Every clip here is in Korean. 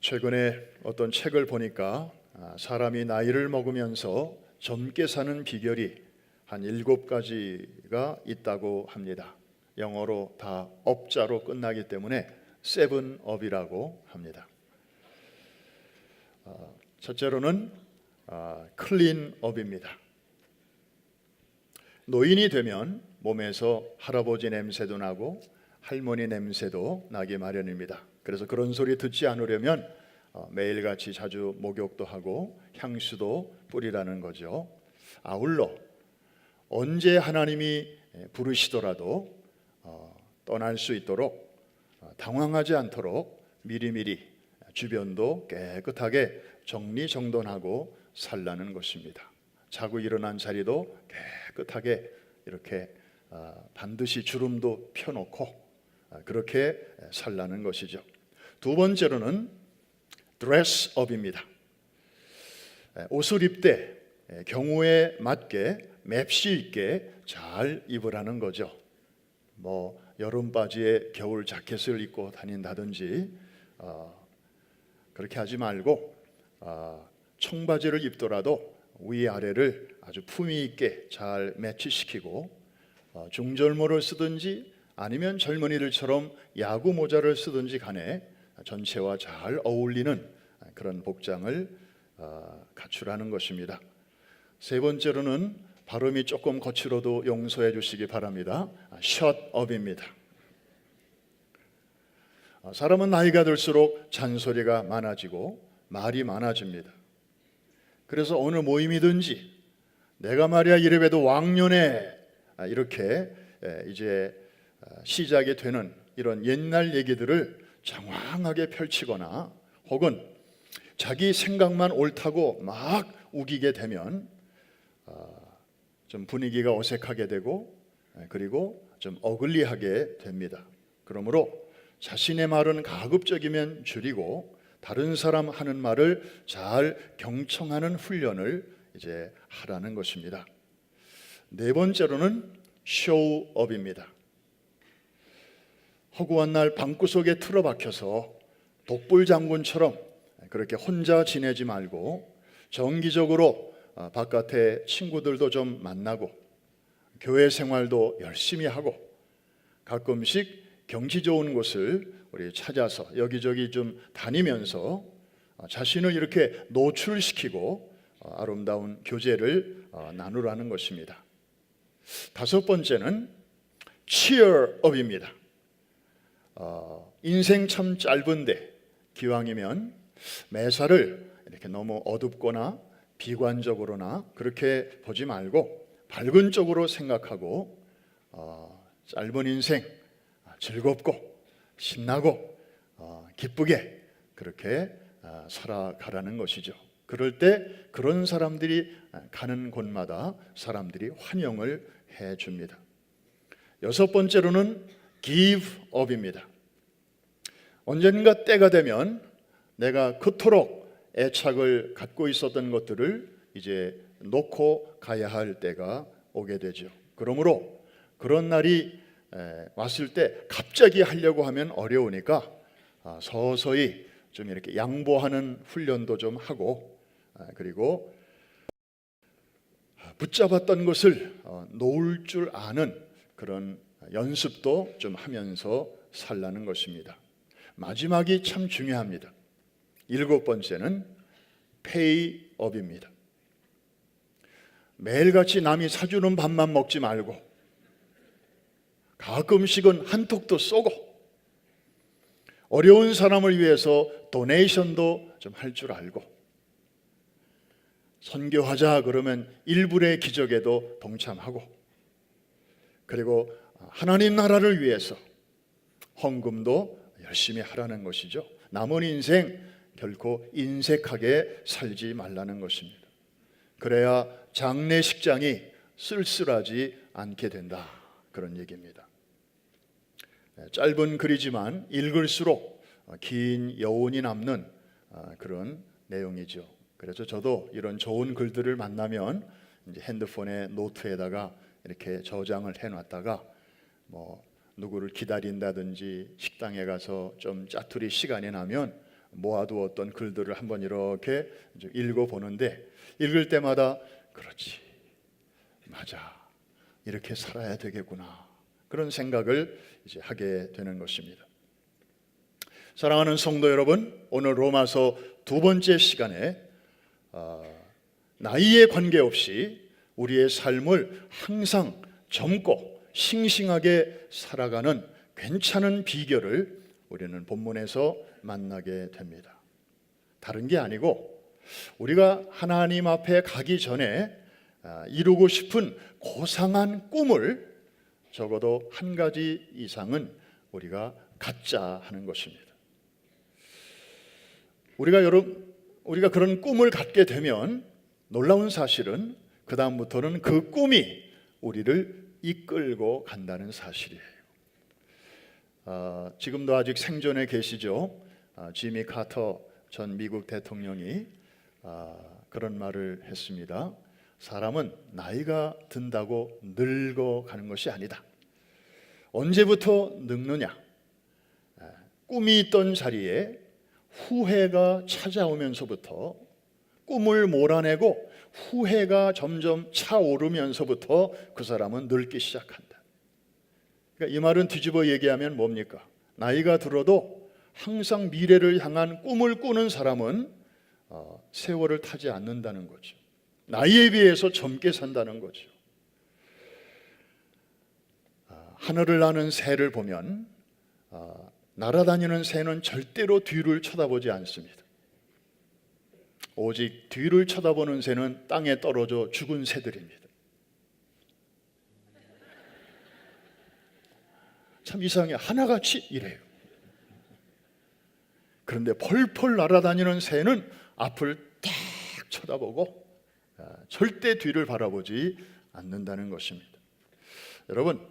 최근에 어떤 책을 보니까 사람이 나이를 먹으면서 젊게 사는 비결이 한 7가지가 있다고 합니다. 영어로 다 업자로 끝나기 때문에 세븐업이라고 합니다. 첫째로는 클린업입니다. 노인이 되면 몸에서 할아버지 냄새도 나고 할머니 냄새도 나기 마련입니다. 그래서 그런 소리 듣지 않으려면 매일같이 자주 목욕도 하고 향수도 뿌리라는 거죠. 아울러 언제 하나님이 부르시더라도 떠날 수 있도록 당황하지 않도록 미리미리 주변도 깨끗하게 정리정돈하고 살라는 것입니다. 자고 일어난 자리도 깨끗하게 이렇게 반드시 주름도 펴놓고 그렇게 살라는 것이죠. 두 번째로는 드레스업입니다. 옷을 입되 경우에 맞게 맵시 있게 잘 입으라는 거죠. 여름 바지에 겨울 자켓을 입고 다닌다든지 그렇게 하지 말고 청바지를 입더라도 위아래를 아주 품위 있게 잘 매치시키고 중절모를 쓰든지 아니면 젊은이들처럼 야구 모자를 쓰든지 간에 전체와 잘 어울리는 그런 복장을 갖추라는 것입니다. 세 번째로는 발음이 조금 거칠어도 용서해 주시기 바랍니다. 셧업입니다. 사람은 나이가 들수록 잔소리가 많아지고 말이 많아집니다. 그래서 어느 모임이든지 내가 말이야 이래봬도 왕년에 이렇게 이제 시작이 되는 이런 옛날 얘기들을 장황하게 펼치거나 혹은 자기 생각만 옳다고 막 우기게 되면 좀 분위기가 어색하게 되고 그리고 좀 어글리하게 됩니다. 그러므로 자신의 말은 가급적이면 줄이고 다른 사람 하는 말을 잘 경청하는 훈련을 이제 하라는 것입니다. 네 번째로는 쇼업입니다. 허구한 날 방구석에 틀어박혀서 독불 장군처럼 그렇게 혼자 지내지 말고 정기적으로 바깥에 친구들도 좀 만나고 교회 생활도 열심히 하고 가끔씩 경치 좋은 곳을 우리 찾아서 여기저기 좀 다니면서 자신을 이렇게 노출시키고 아름다운 교제를 나누라는 것입니다. 다섯 번째는 치어업입니다. 인생 참 짧은데 기왕이면 매사를 이렇게 너무 어둡거나 비관적으로나 그렇게 보지 말고 밝은 쪽으로 생각하고 짧은 인생 즐겁고 신나고 기쁘게 그렇게 살아가라는 것이죠. 그럴 때 그런 사람들이 가는 곳마다 사람들이 환영을 해줍니다. 여섯 번째로는 기브업입니다. 언젠가 때가 되면 내가 그토록 애착을 갖고 있었던 것들을 이제 놓고 가야 할 때가 오게 되죠. 그러므로 그런 날이 왔을 때 갑자기 하려고 하면 어려우니까 서서히 좀 이렇게 양보하는 훈련도 좀 하고 그리고 붙잡았던 것을 놓을 줄 아는 그런 연습도 좀 하면서 살라는 것입니다. 마지막이 참 중요합니다. 일곱 번째는 페이업입니다. 매일같이 남이 사주는 밥만 먹지 말고 가끔씩은 한턱도 쏘고 어려운 사람을 위해서 도네이션도 좀 할 줄 알고 선교하자 그러면 일불의 기적에도 동참하고 그리고 하나님 나라를 위해서 헌금도 열심히 하라는 것이죠. 남은 인생 결코 인색하게 살지 말라는 것입니다. 그래야 장례식장이 쓸쓸하지 않게 된다 그런 얘기입니다. 짧은 글이지만 읽을수록 긴 여운이 남는 그런 내용이죠. 그래서 저도 이런 좋은 글들을 만나면 이제 핸드폰에 노트에다가 이렇게 저장을 해놨다가 누구를 기다린다든지 식당에 가서 좀 짜투리 시간이 나면 모아두었던 글들을 한번 이렇게 읽어보는데, 읽을 때마다 그렇지, 맞아, 이렇게 살아야 되겠구나, 그런 생각을 이제 하게 되는 것입니다. 사랑하는 성도 여러분, 오늘 로마서 두 번째 시간에 나이에 관계없이 우리의 삶을 항상 젊고 싱싱하게 살아가는 괜찮은 비결을 우리는 본문에서 만나게 됩니다. 다른 게 아니고 우리가 하나님 앞에 가기 전에 이루고 싶은 고상한 꿈을 적어도 한 가지 이상은 우리가 갖자 하는 것입니다. 우리가 그런 꿈을 갖게 되면 놀라운 사실은 그 다음부터는 그 꿈이 우리를 이끌고 간다는 사실이에요. 지금도 아직 생존에 계시죠. 지미 카터 전 미국 대통령이 그런 말을 했습니다. 사람은 나이가 든다고 늙어가는 것이 아니다. 언제부터 늙느냐? 꿈이 있던 자리에 후회가 찾아오면서부터, 꿈을 몰아내고 후회가 점점 차오르면서부터 그 사람은 늙기 시작한다. 그러니까 이 말은 뒤집어 얘기하면 뭡니까? 나이가 들어도 항상 미래를 향한 꿈을 꾸는 사람은 세월을 타지 않는다는 거죠. 나이에 비해서 젊게 산다는 거죠. 하늘을 나는 새를 보면 날아다니는 새는 절대로 뒤를 쳐다보지 않습니다. 오직 뒤를 쳐다보는 새는 땅에 떨어져 죽은 새들입니다. 참 이상해, 하나같이 이래요. 그런데 펄펄 날아다니는 새는 앞을 딱 쳐다보고 절대 뒤를 바라보지 않는다는 것입니다. 여러분,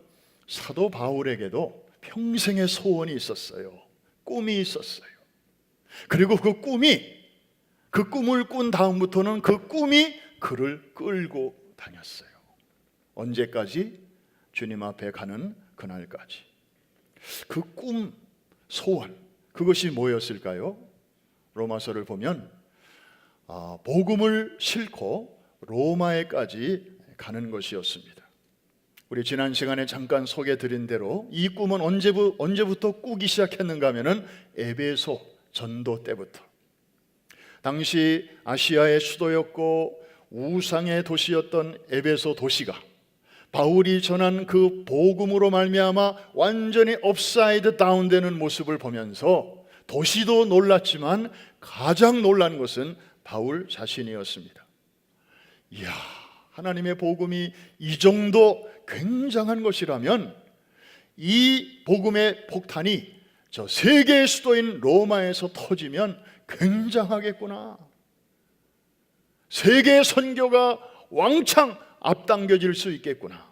사도 바울에게도 평생의 소원이 있었어요. 꿈이 있었어요. 그리고 그 꿈을 꾼 다음부터는 그 꿈이 그를 끌고 다녔어요. 언제까지? 주님 앞에 가는 그날까지. 그 꿈, 소원, 그것이 뭐였을까요? 로마서를 보면 복음을 싣고 로마에까지 가는 것이었습니다. 우리 지난 시간에 잠깐 소개드린 대로 이 꿈은 언제부터 꾸기 시작했는가 하면은 에베소 전도 때부터. 당시 아시아의 수도였고 우상의 도시였던 에베소 도시가 바울이 전한 그 복음으로 말미암아 완전히 업사이드 다운되는 모습을 보면서 도시도 놀랐지만 가장 놀란 것은 바울 자신이었습니다. 이야, 하나님의 복음이 이 정도 굉장한 것이라면 이 복음의 폭탄이 저 세계의 수도인 로마에서 터지면 굉장하겠구나. 세계 선교가 왕창 앞당겨질 수 있겠구나.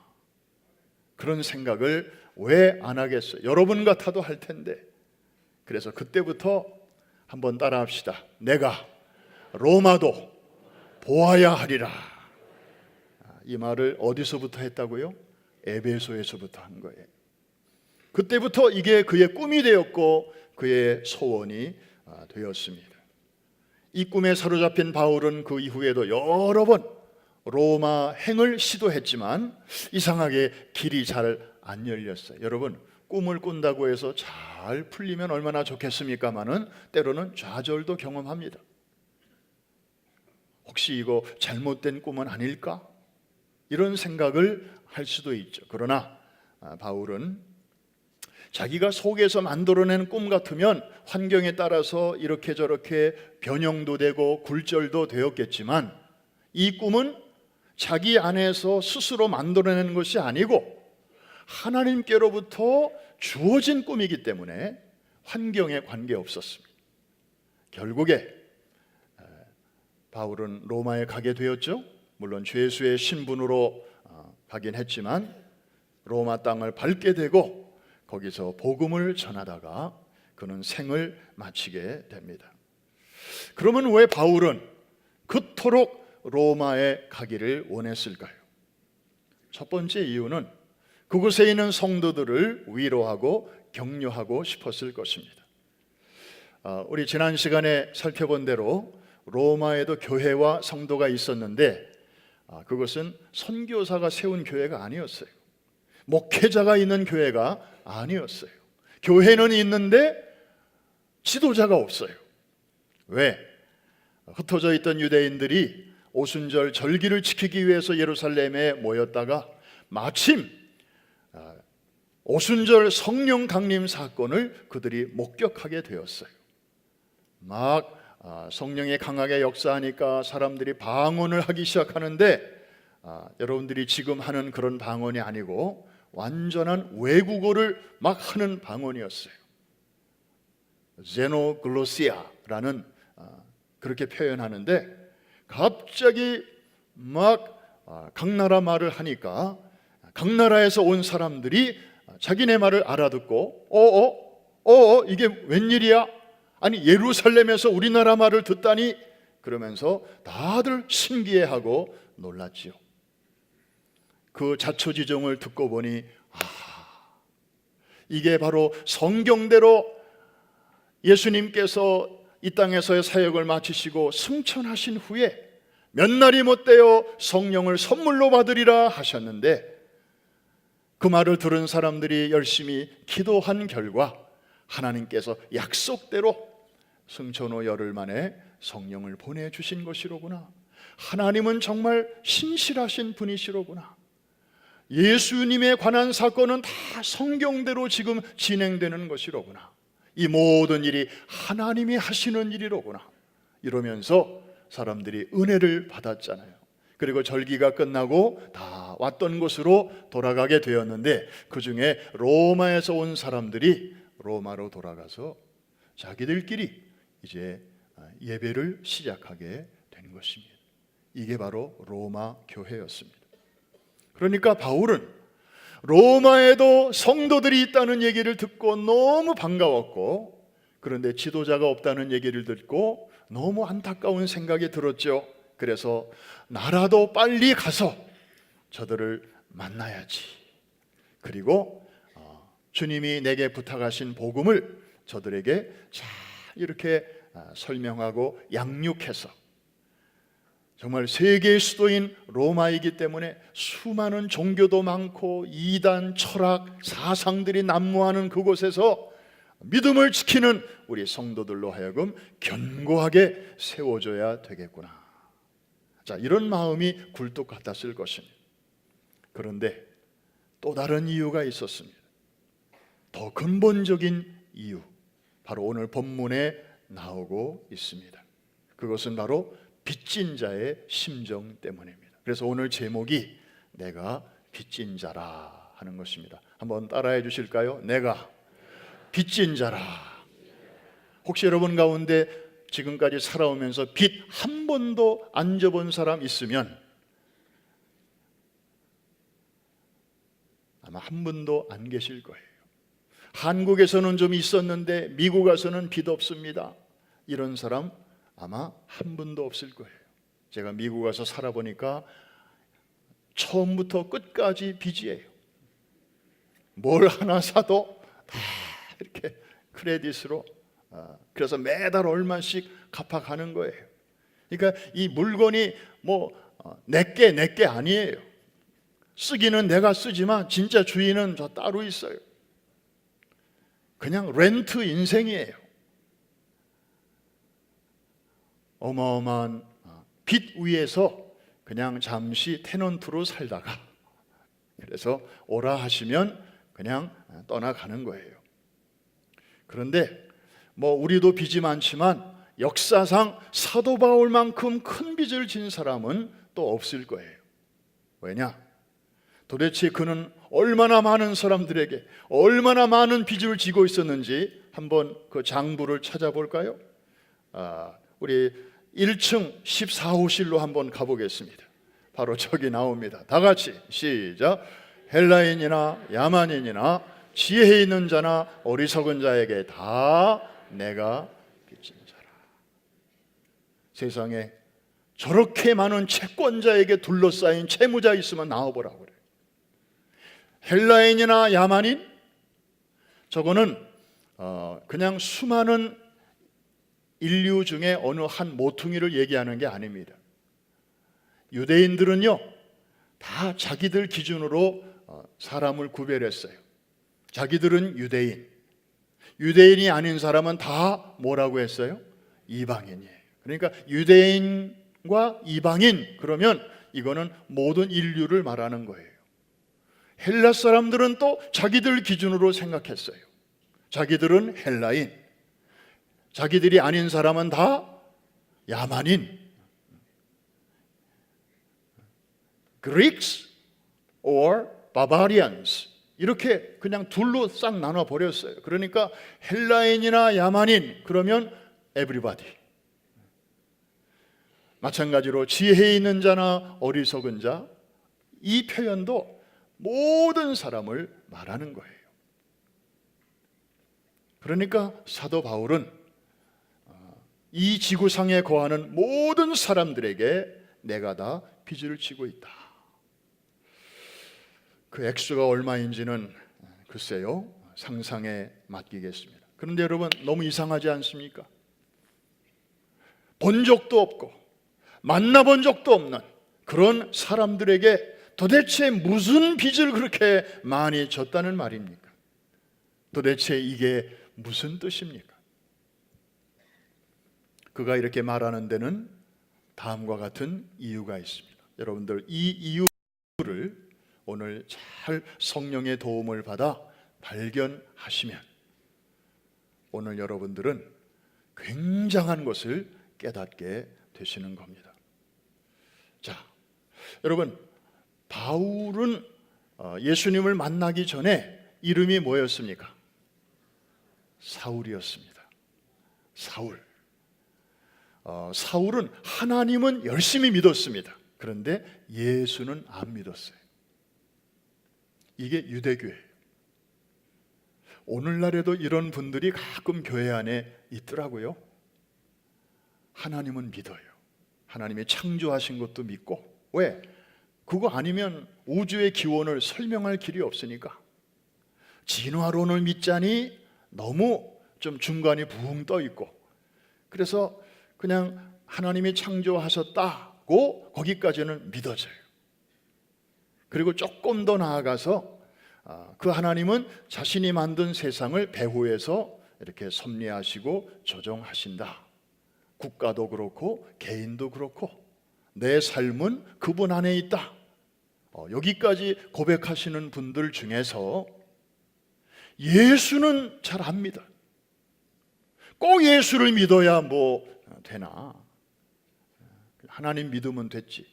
그런 생각을 왜 안 하겠어요? 여러분 같아도 할 텐데. 그래서 그때부터 한번 따라합시다. 내가 로마도 보아야 하리라. 이 말을 어디서부터 했다고요? 에베소에서부터 한 거예요. 그때부터 이게 그의 꿈이 되었고 그의 소원이 되었습니다. 이 꿈에 사로잡힌 바울은 그 이후에도 여러 번 로마 행을 시도했지만 이상하게 길이 잘 안 열렸어요. 여러분, 꿈을 꾼다고 해서 잘 풀리면 얼마나 좋겠습니까마는 때로는 좌절도 경험합니다. 혹시 이거 잘못된 꿈은 아닐까? 이런 생각을 할 수도 있죠. 그러나 바울은 자기가 속에서 만들어낸 꿈 같으면 환경에 따라서 이렇게 저렇게 변형도 되고 굴절도 되었겠지만 이 꿈은 자기 안에서 스스로 만들어내는 것이 아니고 하나님께로부터 주어진 꿈이기 때문에 환경에 관계없었습니다. 결국에 바울은 로마에 가게 되었죠. 물론 죄수의 신분으로 가긴 했지만 로마 땅을 밟게 되고 거기서 복음을 전하다가 그는 생을 마치게 됩니다. 그러면 왜 바울은 그토록 로마에 가기를 원했을까요? 첫 번째 이유는 그곳에 있는 성도들을 위로하고 격려하고 싶었을 것입니다. 우리 지난 시간에 살펴본 대로 로마에도 교회와 성도가 있었는데 그것은 선교사가 세운 교회가 아니었어요. 목회자가 있는 교회가 아니었어요. 교회는 있는데 지도자가 없어요. 왜? 흩어져 있던 유대인들이 오순절 절기를 지키기 위해서 예루살렘에 모였다가 마침 오순절 성령 강림 사건을 그들이 목격하게 되었어요. 막 성령이 강하게 역사하니까 사람들이 방언을 하기 시작하는데 여러분들이 지금 하는 그런 방언이 아니고 완전한 외국어를 막 하는 방언이었어요. 제노글로시아라는 그렇게 표현하는데 갑자기 막 각 나라 말을 하니까 각 나라에서 온 사람들이 자기네 말을 알아듣고 이게 웬일이야? 아니 예루살렘에서 우리나라 말을 듣다니? 그러면서 다들 신기해하고 놀랐지요. 그 자초지종을 듣고 보니 이게 바로 성경대로 예수님께서 이 땅에서의 사역을 마치시고 승천하신 후에 몇 날이 못되어 성령을 선물로 받으리라 하셨는데 그 말을 들은 사람들이 열심히 기도한 결과 하나님께서 약속대로 승천 후 열흘 만에 성령을 보내주신 것이로구나. 하나님은 정말 신실하신 분이시로구나. 예수님에 관한 사건은 다 성경대로 지금 진행되는 것이로구나. 이 모든 일이 하나님이 하시는 일이로구나. 이러면서 사람들이 은혜를 받았잖아요. 그리고 절기가 끝나고 다 왔던 곳으로 돌아가게 되었는데 그 중에 로마에서 온 사람들이 로마로 돌아가서 자기들끼리 이제 예배를 시작하게 된 것입니다. 이게 바로 로마 교회였습니다. 그러니까 바울은 로마에도 성도들이 있다는 얘기를 듣고 너무 반가웠고, 그런데 지도자가 없다는 얘기를 듣고 너무 안타까운 생각이 들었죠. 그래서 나라도 빨리 가서 저들을 만나야지. 그리고 주님이 내게 부탁하신 복음을 저들에게 잘 이렇게 설명하고 양육해서, 정말 세계의 수도인 로마이기 때문에 수많은 종교도 많고 이단, 철학, 사상들이 난무하는 그곳에서 믿음을 지키는 우리 성도들로 하여금 견고하게 세워줘야 되겠구나. 자, 이런 마음이 굴뚝 같았을 것입니다. 그런데 또 다른 이유가 있었습니다. 더 근본적인 이유, 바로 오늘 본문에 나오고 있습니다. 그것은 바로 빚진 자의 심정 때문입니다. 그래서 오늘 제목이 내가 빚진 자라 하는 것입니다. 한번 따라해 주실까요? 내가 빚진 자라. 혹시 여러분 가운데 지금까지 살아오면서 빚 한 번도 안 져본 사람 있으면 아마 한 분도 안 계실 거예요. 한국에서는 좀 있었는데 미국 와서는 빚 없습니다. 이런 사람 아마 한 분도 없을 거예요. 제가 미국 와서 살아보니까 처음부터 끝까지 빚이에요. 뭘 하나 사도 다 이렇게 크레딧으로, 그래서 매달 얼마씩 갚아가는 거예요. 그러니까 이 물건이 뭐 내게 아니에요. 쓰기는 내가 쓰지만 진짜 주인은 저 따로 있어요. 그냥 렌트 인생이에요. 어마어마한 빚 위에서 그냥 잠시 테넌트로 살다가, 그래서 오라 하시면 그냥 떠나가는 거예요. 그런데 뭐 우리도 빚이 많지만 역사상 사도 바울만큼 큰 빚을 진 사람은 또 없을 거예요. 왜냐? 도대체 그는 얼마나 많은 사람들에게 얼마나 많은 빚을 지고 있었는지 한번 그 장부를 찾아볼까요? 우리 1층 14호실로 한번 가보겠습니다. 바로 저기 나옵니다. 다 같이 시작. 헬라인이나 야만인이나 지혜 있는 자나 어리석은 자에게 다 내가 빚진 자라. 세상에 저렇게 많은 채권자에게 둘러싸인 채무자 있으면 나와보라고 그래요. 헬라인이나 야만인, 저거는 그냥 수많은 인류 중에 어느 한 모퉁이를 얘기하는 게 아닙니다. 유대인들은요, 다 자기들 기준으로 사람을 구별했어요. 자기들은 유대인, 유대인이 아닌 사람은 다 뭐라고 했어요? 이방인이에요. 그러니까 유대인과 이방인, 그러면 이거는 모든 인류를 말하는 거예요. 헬라 사람들은 또 자기들 기준으로 생각했어요. 자기들은 헬라인, 자기들이 아닌 사람은 다 야만인, Greeks or barbarians, 이렇게 그냥 둘로 싹 나눠 버렸어요. 그러니까 헬라인이나 야만인 그러면 everybody. 마찬가지로 지혜 있는 자나 어리석은 자, 이 표현도 모든 사람을 말하는 거예요. 그러니까 사도 바울은 이 지구상에 거하는 모든 사람들에게 내가 다 빚을 지고 있다. 그 액수가 얼마인지는 글쎄요, 상상에 맡기겠습니다. 그런데 여러분, 너무 이상하지 않습니까? 본 적도 없고 만나본 적도 없는 그런 사람들에게 도대체 무슨 빚을 그렇게 많이 졌다는 말입니까? 도대체 이게 무슨 뜻입니까? 그가 이렇게 말하는 데는 다음과 같은 이유가 있습니다. 여러분들, 이 이유를 오늘 잘 성령의 도움을 받아 발견하시면 오늘 여러분들은 굉장한 것을 깨닫게 되시는 겁니다. 자, 여러분, 바울은 예수님을 만나기 전에 이름이 뭐였습니까? 사울이었습니다. 사울. 사울은 하나님은 열심히 믿었습니다. 그런데 예수는 안 믿었어요. 이게 유대교예요. 오늘날에도 이런 분들이 가끔 교회 안에 있더라고요. 하나님은 믿어요. 하나님이 창조하신 것도 믿고. 왜? 그거 아니면 우주의 기원을 설명할 길이 없으니까. 진화론을 믿자니 너무 좀 중간에 붕 떠 있고, 그래서 그냥 하나님이 창조하셨다고 거기까지는 믿어져요. 그리고 조금 더 나아가서 그 하나님은 자신이 만든 세상을 배후에서 이렇게 섭리하시고 조정하신다. 국가도 그렇고 개인도 그렇고 내 삶은 그분 안에 있다. 여기까지 고백하시는 분들 중에서 예수는 잘 안 믿어요. 꼭 예수를 믿어야 뭐 되나? 하나님 믿으면 됐지.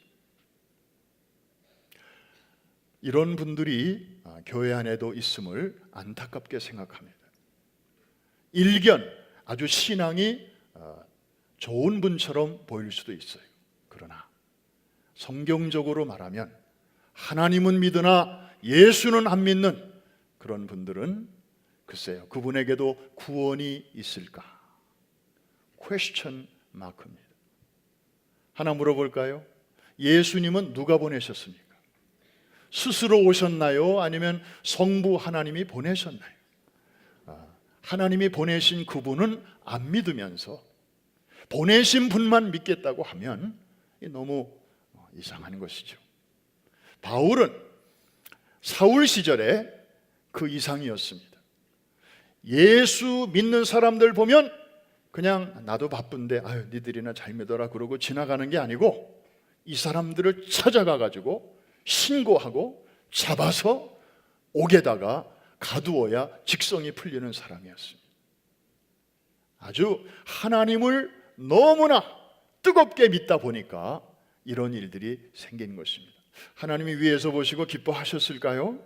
이런 분들이 교회 안에도 있음을 안타깝게 생각합니다. 일견 아주 신앙이 좋은 분처럼 보일 수도 있어요. 그러나 성경적으로 말하면 하나님은 믿으나 예수는 안 믿는 그런 분들은 글쎄요, 그분에게도 구원이 있을까? 퀘스천 마크입니다. 하나 물어볼까요? 예수님은 누가 보내셨습니까? 스스로 오셨나요? 아니면 성부 하나님이 보내셨나요? 하나님이 보내신 그분은 안 믿으면서 보내신 분만 믿겠다고 하면 너무 이상한 것이죠. 바울은 사울 시절에 그 이상이었습니다. 예수 믿는 사람들 보면 그냥 나도 바쁜데 아유 니들이나 잘 믿어라 그러고 지나가는 게 아니고 이 사람들을 찾아가 가지고 신고하고 잡아서 옥에다가 가두어야 직성이 풀리는 사람이었습니다. 아주 하나님을 너무나 뜨겁게 믿다 보니까 이런 일들이 생긴 것입니다. 하나님이 위에서 보시고 기뻐하셨을까요?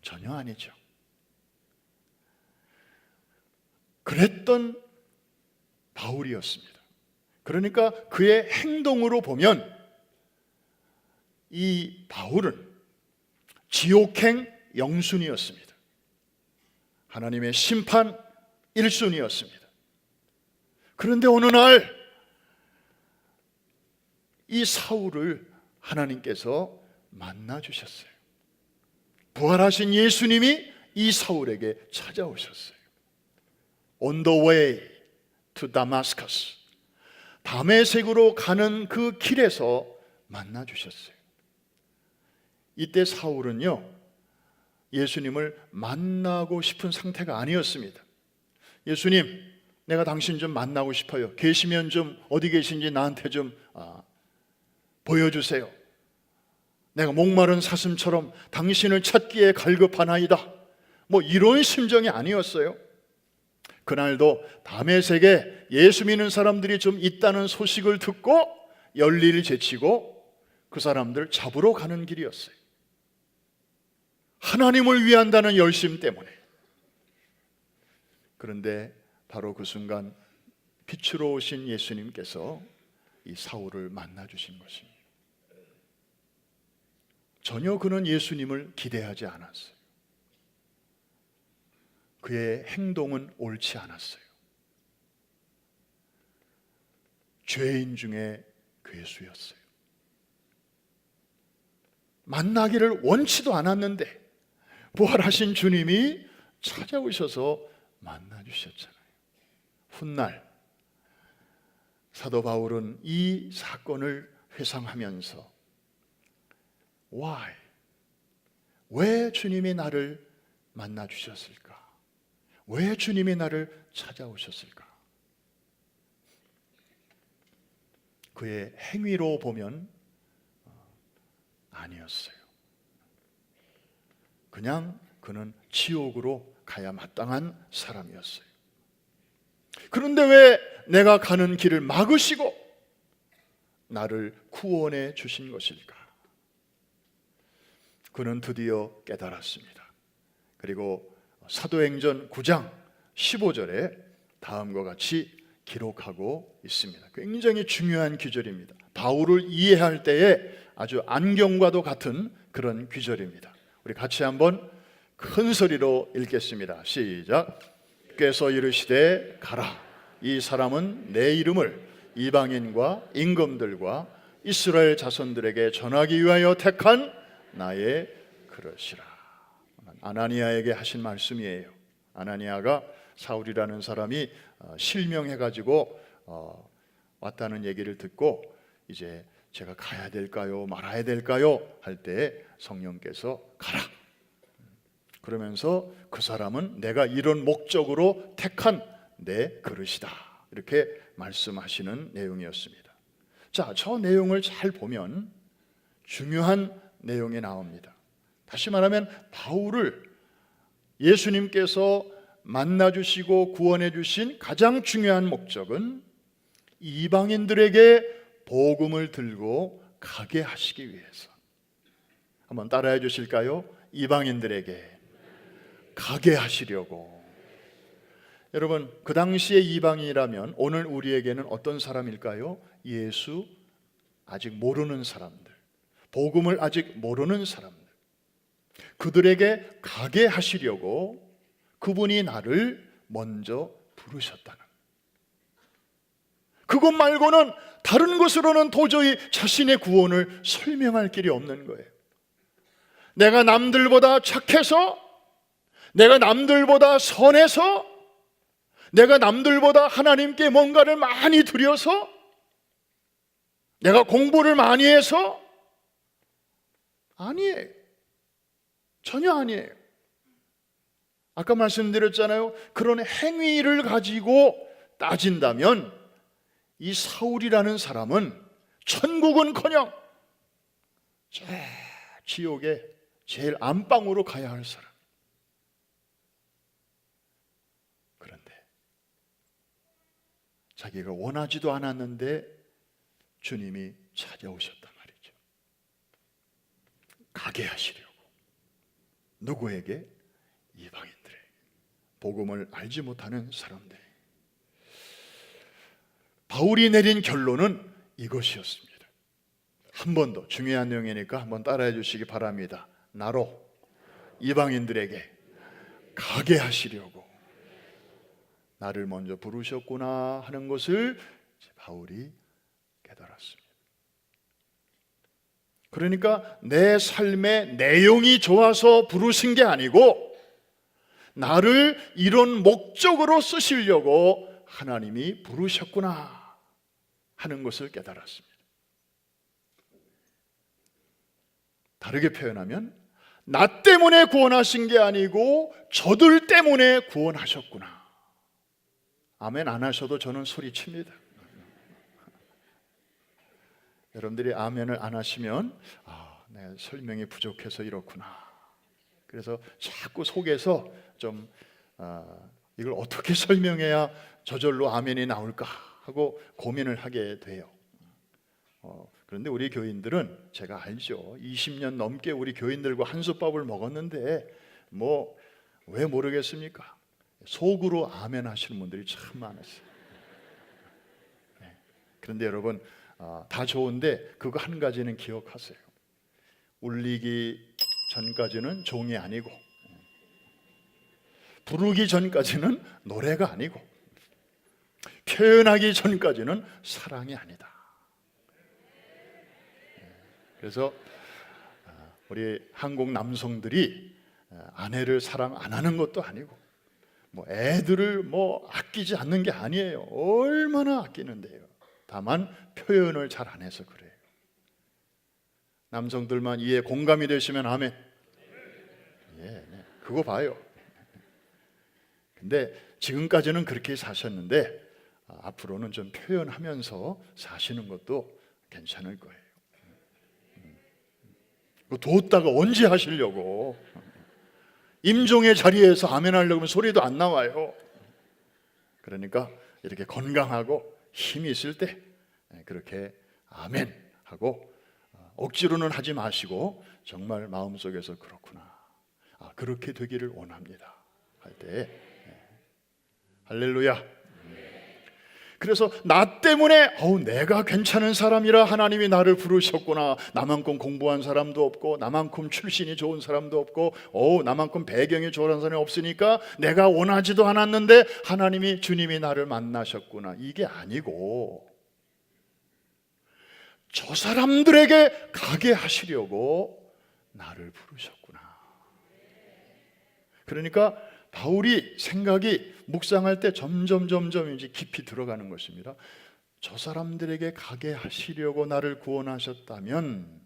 전혀 아니죠. 그랬던 바울이었습니다. 그러니까 그의 행동으로 보면 이 바울은 지옥행 영순이었습니다. 하나님의 심판 1순위였습니다. 그런데 어느 날 이 사울을 하나님께서 만나 주셨어요. 부활하신 예수님이 이 사울에게 찾아오셨어요. on the way to Damascus, 다메섹으로 가는 그 길에서 만나 주셨어요. 이때 사울은요, 예수님을 만나고 싶은 상태가 아니었습니다. 예수님, 내가 당신 좀 만나고 싶어요. 계시면 좀 어디 계신지 나한테 좀 보여주세요. 내가 목마른 사슴처럼 당신을 찾기에 갈급하나이다. 뭐 이런 심정이 아니었어요. 그날도 다메섹에 예수 믿는 사람들이 좀 있다는 소식을 듣고 열리를 제치고 그 사람들 잡으러 가는 길이었어요. 하나님을 위한다는 열심 때문에. 그런데 바로 그 순간 빛으로 오신 예수님께서 이 사울을 만나 주신 것입니다. 전혀 그는 예수님을 기대하지 않았어요. 그의 행동은 옳지 않았어요. 죄인 중에 괴수였어요. 만나기를 원치도 않았는데 부활하신 주님이 찾아오셔서 만나 주셨잖아요. 훗날 사도 바울은 이 사건을 회상하면서 Why? 왜 주님이 나를 만나 주셨을까? 왜 주님이 나를 찾아오셨을까? 그의 행위로 보면 아니었어요. 그냥 그는 지옥으로 가야 마땅한 사람이었어요. 그런데 왜 내가 가는 길을 막으시고 나를 구원해 주신 것일까? 그는 드디어 깨달았습니다. 그리고 사도행전 9장 15절에 다음과 같이 기록하고 있습니다. 굉장히 중요한 구절입니다. 바울을 이해할 때에 아주 안경과도 같은 그런 구절입니다. 우리 같이 한번 큰 소리로 읽겠습니다. 시작. 께서 이르시되 가라. 이 사람은 내 이름을 이방인과 임금들과 이스라엘 자손들에게 전하기 위하여 택한 나의 그릇이라. 아나니아에게 하신 말씀이에요. 아나니아가 사울이라는 사람이 실명해가지고 왔다는 얘기를 듣고 이제 제가 가야 될까요? 말아야 될까요? 할 때 성령께서 가라. 그러면서 그 사람은 내가 이런 목적으로 택한 내 그릇이다. 이렇게 말씀하시는 내용이었습니다. 자, 저 내용을 잘 보면 중요한 내용이 나옵니다. 다시 말하면 바울을 예수님께서 만나주시고 구원해 주신 가장 중요한 목적은 이방인들에게 복음을 들고 가게 하시기 위해서. 한번 따라해 주실까요? 이방인들에게 가게 하시려고. 여러분, 그 당시에 이방인이라면 오늘 우리에게는 어떤 사람일까요? 예수 아직 모르는 사람들, 복음을 아직 모르는 사람들, 그들에게 가게 하시려고 그분이 나를 먼저 부르셨다는, 그것 말고는 다른 것으로는 도저히 자신의 구원을 설명할 길이 없는 거예요. 내가 남들보다 착해서, 내가 남들보다 선해서, 내가 남들보다 하나님께 뭔가를 많이 드려서, 내가 공부를 많이 해서, 아니에요. 전혀 아니에요. 아까 말씀드렸잖아요. 그런 행위를 가지고 따진다면 이 사울이라는 사람은 천국은커녕 지옥에 제일 안방으로 가야 할 사람. 그런데 자기가 원하지도 않았는데 주님이 찾아오셨단 말이죠. 가게 하시려고. 누구에게? 이방인들에게, 복음을 알지 못하는 사람들. 바울이 내린 결론은 이것이었습니다. 한 번 더 중요한 내용이니까 한번 따라해 주시기 바랍니다. 나로 이방인들에게 가게 하시려고 나를 먼저 부르셨구나 하는 것을 바울이 깨달았습니다. 그러니까 내 삶의 내용이 좋아서 부르신 게 아니고 나를 이런 목적으로 쓰시려고 하나님이 부르셨구나 하는 것을 깨달았습니다. 다르게 표현하면 나 때문에 구원하신 게 아니고 저들 때문에 구원하셨구나. 아멘 안 하셔도 저는 소리칩니다. 여러분들이 아멘을 안 하시면 내가 설명이 부족해서 이렇구나. 그래서 자꾸 속에서 좀 이걸 어떻게 설명해야 저절로 아멘이 나올까 하고 고민을 하게 돼요. 그런데 우리 교인들은 제가 알죠. 20년 넘게 우리 교인들과 한솥밥을 먹었는데 뭐 왜 모르겠습니까? 속으로 아멘 하시는 분들이 참 많았어요. 그런데 여러분 다 좋은데 그거 한 가지는 기억하세요. 울리기 전까지는 종이 아니고 부르기 전까지는 노래가 아니고 표현하기 전까지는 사랑이 아니다. 그래서 우리 한국 남성들이 아내를 사랑 안 하는 것도 아니고 뭐 애들을 뭐 아끼지 않는 게 아니에요. 얼마나 아끼는데요. 다만 표현을 잘 안 해서 그래요. 남성들만 이해 공감이 되시면 아멘. 네. 그거 봐요. 근데 지금까지는 그렇게 사셨는데 앞으로는 좀 표현하면서 사시는 것도 괜찮을 거예요. 뒀다가 언제 하시려고? 임종의 자리에서 아멘 하려고 하면 소리도 안 나와요. 그러니까 이렇게 건강하고 힘이 있을 때 그렇게 아멘 하고 억지로는 하지 마시고 정말 마음속에서 그렇구나, 그렇게 되기를 원합니다 할 때 할렐루야. 그래서 나 때문에 내가 괜찮은 사람이라 하나님이 나를 부르셨구나. 나만큼 공부한 사람도 없고 나만큼 출신이 좋은 사람도 없고 나만큼 배경이 좋은 사람이 없으니까 내가 원하지도 않았는데 하나님이 주님이 나를 만나셨구나. 이게 아니고 저 사람들에게 가게 하시려고 나를 부르셨구나. 그러니까 바울이 생각이 묵상할 때 점점 이제 깊이 들어가는 것입니다. 저 사람들에게 가게 하시려고 나를 구원하셨다면,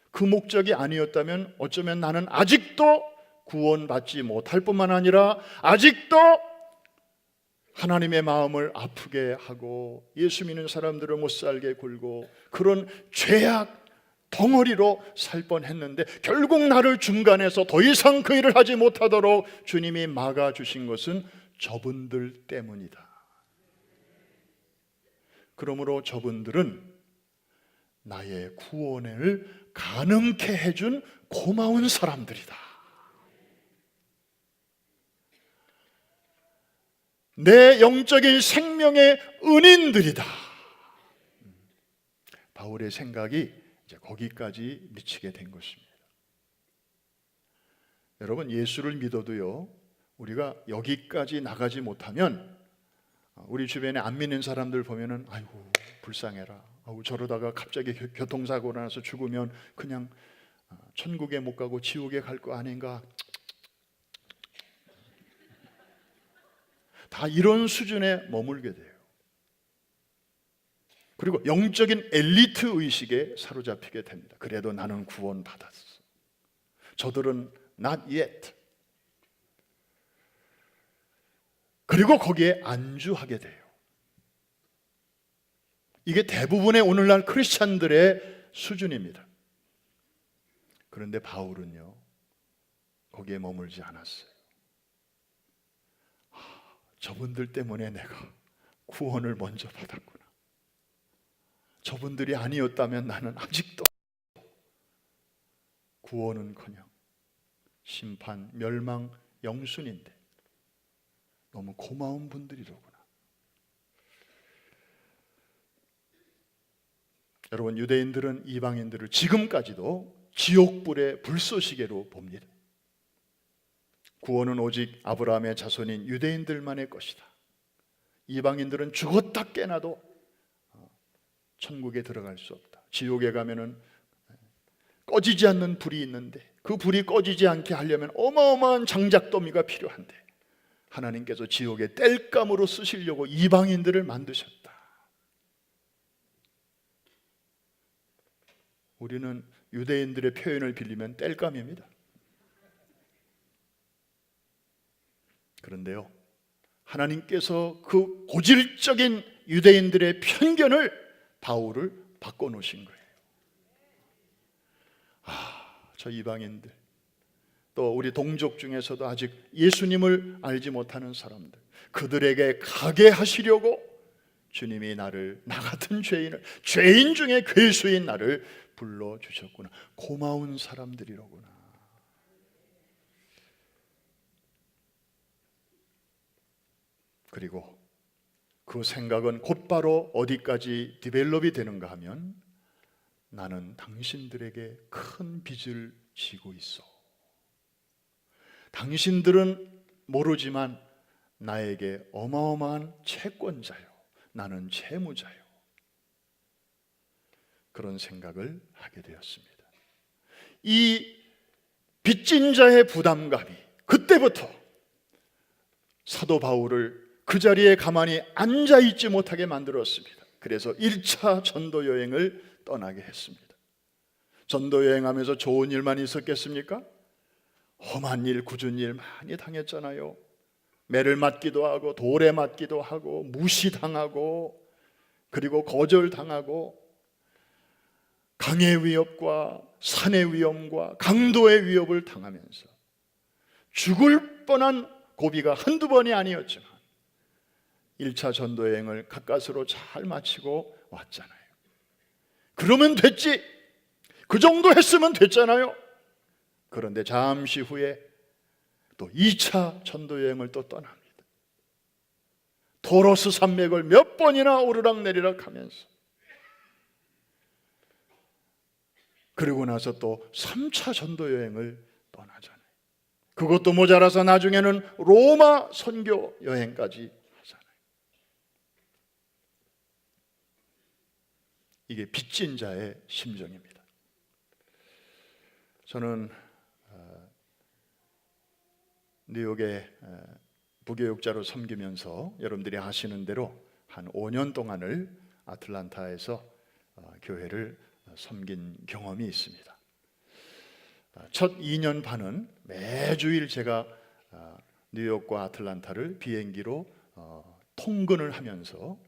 그 목적이 아니었다면 어쩌면 나는 아직도 구원받지 못할 뿐만 아니라 아직도 하나님의 마음을 아프게 하고 예수 믿는 사람들을 못 살게 굴고 그런 죄악 덩어리로 살 뻔했는데 결국 나를 중간에서 더 이상 그 일을 하지 못하도록 주님이 막아주신 것은 저분들 때문이다. 그러므로 저분들은 나의 구원을 가능케 해준 고마운 사람들이다. 내 영적인 생명의 은인들이다. 바울의 생각이 이제 거기까지 미치게 된 것입니다. 여러분, 예수를 믿어도요, 우리가 여기까지 나가지 못하면 우리 주변에 안 믿는 사람들 보면은 아이고 불쌍해라, 저러다가 갑자기 교통사고가 나서 죽으면 그냥 천국에 못 가고 지옥에 갈 거 아닌가, 다 이런 수준에 머물게 돼요. 그리고 영적인 엘리트 의식에 사로잡히게 됩니다. 그래도 나는 구원받았어, 저들은 not yet. 그리고 거기에 안주하게 돼요. 이게 대부분의 오늘날 크리스찬들의 수준입니다. 그런데 바울은요, 거기에 머물지 않았어요. 저분들 때문에 내가 구원을 먼저 받았구나. 저분들이 아니었다면 나는 아직도 구원은커녕 심판, 멸망, 영순인데 너무 고마운 분들이로구나. 여러분, 유대인들은 이방인들을 지금까지도 지옥불의 불쏘시개로 봅니다. 구원은 오직 아브라함의 자손인 유대인들만의 것이다. 이방인들은 죽었다 깨나도 천국에 들어갈 수 없다. 지옥에 가면은 꺼지지 않는 불이 있는데 그 불이 꺼지지 않게 하려면 어마어마한 장작더미가 필요한데 하나님께서 지옥의 땔감으로 쓰시려고 이방인들을 만드셨다. 우리는 유대인들의 표현을 빌리면 땔감입니다. 그런데요, 하나님께서 그 고질적인 유대인들의 편견을 바울을 바꿔놓으신 거예요. 저 이방인들, 또 우리 동족 중에서도 아직 예수님을 알지 못하는 사람들, 그들에게 가게 하시려고 주님이 나를, 나 같은 죄인을, 죄인 중에 괴수인 나를 불러주셨구나. 고마운 사람들이로구나. 그리고 그 생각은 곧바로 어디까지 디벨롭이 되는가 하면, 나는 당신들에게 큰 빚을 지고 있어. 당신들은 모르지만 나에게 어마어마한 채권자요, 나는 채무자요. 그런 생각을 하게 되었습니다. 이 빚진 자의 부담감이 그때부터 사도 바울을 그 자리에 가만히 앉아있지 못하게 만들었습니다. 그래서 1차 전도 여행을 떠나게 했습니다. 전도 여행하면서 좋은 일만 있었겠습니까? 험한 일, 굳은 일 많이 당했잖아요. 매를 맞기도 하고 돌에 맞기도 하고 무시당하고 그리고 거절당하고 강의 위협과 산의 위험과 강도의 위협을 당하면서 죽을 뻔한 고비가 한두 번이 아니었지만 1차 전도여행을 가까스로 잘 마치고 왔잖아요. 그러면 됐지, 그 정도 했으면 됐잖아요. 그런데 잠시 후에 또 2차 전도여행을 또 떠납니다. 토로스 산맥을 몇 번이나 오르락내리락 하면서, 그리고 나서 또 3차 전도여행을 떠나잖아요. 그것도 모자라서 나중에는 로마 선교 여행까지 하잖아요. 이게 빚진 자의 심정입니다. 저는 뉴욕에 부교육자로 섬기면서 여러분들이 아시는 대로 한 5년 동안을 아틀란타에서 교회를 섬긴 경험이 있습니다. 첫 2년 반은 매주일 제가 뉴욕과 아틀란타를 비행기로 통근을 하면서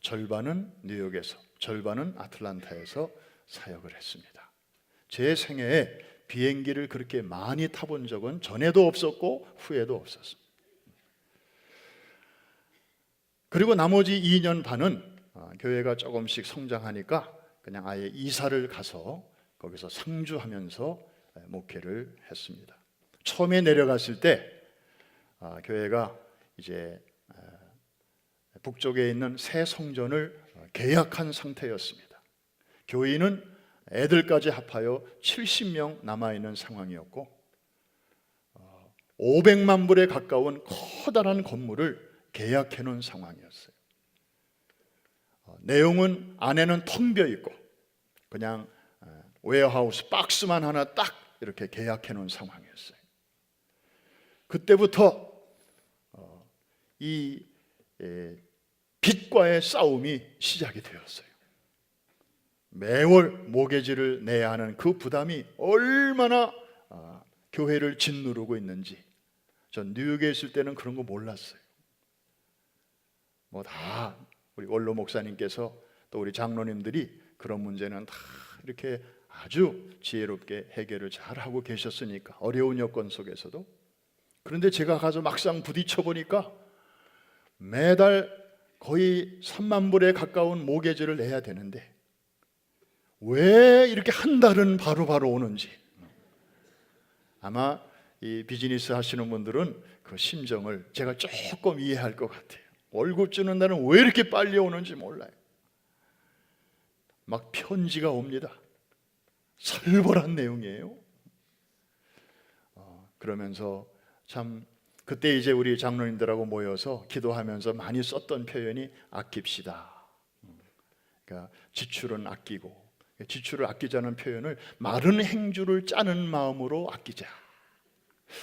절반은 뉴욕에서 절반은 아틀란타에서 사역을 했습니다. 제 생애에 비행기를 그렇게 많이 타본 적은 전에도 없었고 후에도 없었습니다. 그리고 나머지 2년 반은 교회가 조금씩 성장하니까 그냥 아예 이사를 가서 거기서 상주하면서 목회를 했습니다. 처음에 내려갔을 때 교회가 이제 북쪽에 있는 새 성전을 계약한 상태였습니다. 교인은 애들까지 합하여 70명 남아있는 상황이었고 500만 불에 가까운 커다란 건물을 계약해 놓은 상황이었어요. 내용은 안에는 텅 비어 있고 그냥 웨어하우스 박스만 하나 딱 이렇게 계약해 놓은 상황이었어요. 그때부터 이 빚과의 싸움이 시작이 되었어요. 매월 모계지를 내야 하는 그 부담이 얼마나 교회를 짓누르고 있는지 전 뉴욕에 있을 때는 그런 거 몰랐어요. 뭐 다 우리 원로 목사님께서 또 우리 장로님들이 그런 문제는 다 이렇게 아주 지혜롭게 해결을 잘하고 계셨으니까 어려운 여건 속에서도. 그런데 제가 가서 막상 부딪혀 보니까 매달 거의 3만 불에 가까운 모계지를 내야 되는데 왜 이렇게 한 달은 바로바로 오는지. 아마 이 비즈니스 하시는 분들은 그 심정을 제가 조금 이해할 것 같아요. 월급 주는 날은 왜 이렇게 빨리 오는지 몰라요. 막 편지가 옵니다. 살벌한 내용이에요. 그러면서 참 그때 이제 우리 장로님들하고 모여서 기도하면서 많이 썼던 표현이 아낍시다. 그러니까 지출은 아끼고 지출을 아끼자는 표현을 마른 행주를 짜는 마음으로 아끼자.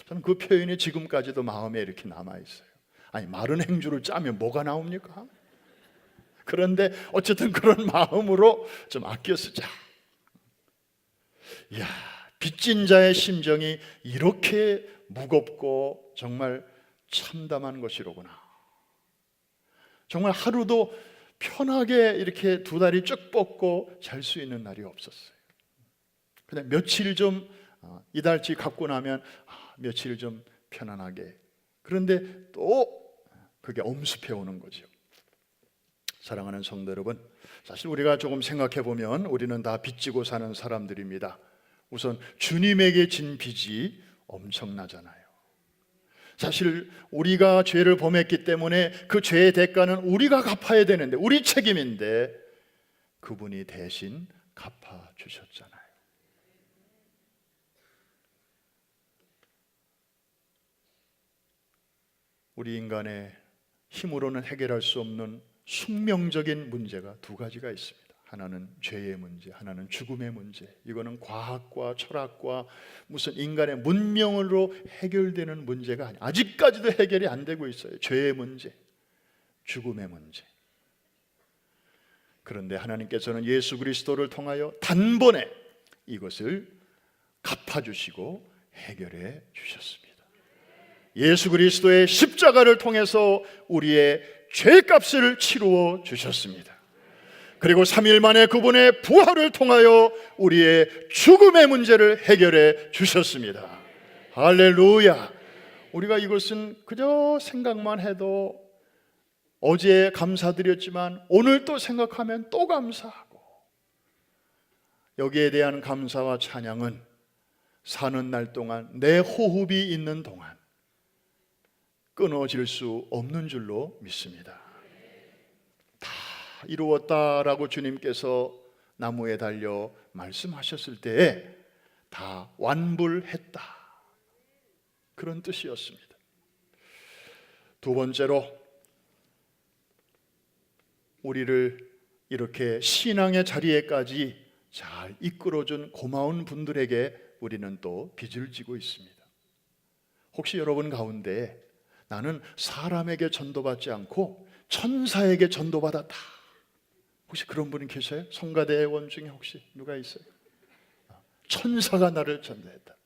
저는 그 표현이 지금까지도 마음에 이렇게 남아있어요. 아니, 마른 행주를 짜면 뭐가 나옵니까? 그런데 어쨌든 그런 마음으로 좀 아껴 쓰자. 이야, 빚진 자의 심정이 이렇게 무겁고 정말 참담한 것이로구나. 정말 하루도 편하게 이렇게 두 다리 쭉 뻗고 잘 수 있는 날이 없었어요. 그냥 며칠 좀 이달치 갚고 나면 며칠 좀 편안하게. 그런데 또 그게 엄습해 오는 거죠. 사랑하는 성도 여러분, 사실 우리가 조금 생각해 보면 우리는 다 빚지고 사는 사람들입니다. 우선 주님에게 진 빚이 엄청나잖아요. 사실 우리가 죄를 범했기 때문에 그 죄의 대가는 우리가 갚아야 되는데, 우리 책임인데 그분이 대신 갚아 주셨잖아요. 우리 인간의 힘으로는 해결할 수 없는 숙명적인 문제가 두 가지가 있습니다. 하나는 죄의 문제, 하나는 죽음의 문제. 이거는 과학과 철학과 무슨 인간의 문명으로 해결되는 문제가 아니에요. 아직까지도 해결이 안 되고 있어요. 죄의 문제, 죽음의 문제. 그런데 하나님께서는 예수 그리스도를 통하여 단번에 이것을 갚아주시고 해결해 주셨습니다. 예수 그리스도의 십자가를 통해서 우리의 죄값을 치루어 주셨습니다. 그리고 3일 만에 그분의 부활을 통하여 우리의 죽음의 문제를 해결해 주셨습니다. 할렐루야. 우리가 이것은 그저 생각만 해도 어제 감사드렸지만 오늘 또 생각하면 또 감사하고, 여기에 대한 감사와 찬양은 사는 날 동안, 내 호흡이 있는 동안 끊어질 수 없는 줄로 믿습니다. 다 이루었다라고 주님께서 나무에 달려 말씀하셨을 때에 다 완불했다, 그런 뜻이었습니다. 두 번째로, 우리를 이렇게 신앙의 자리에까지 잘 이끌어준 고마운 분들에게 우리는 또 빚을 지고 있습니다. 혹시 여러분 가운데 나는 사람에게 전도받지 않고 천사에게 전도받았다, 혹시 그런 분이 계세요? 성가대원 중에 혹시 누가 있어요? 천사가 나를 전도했다.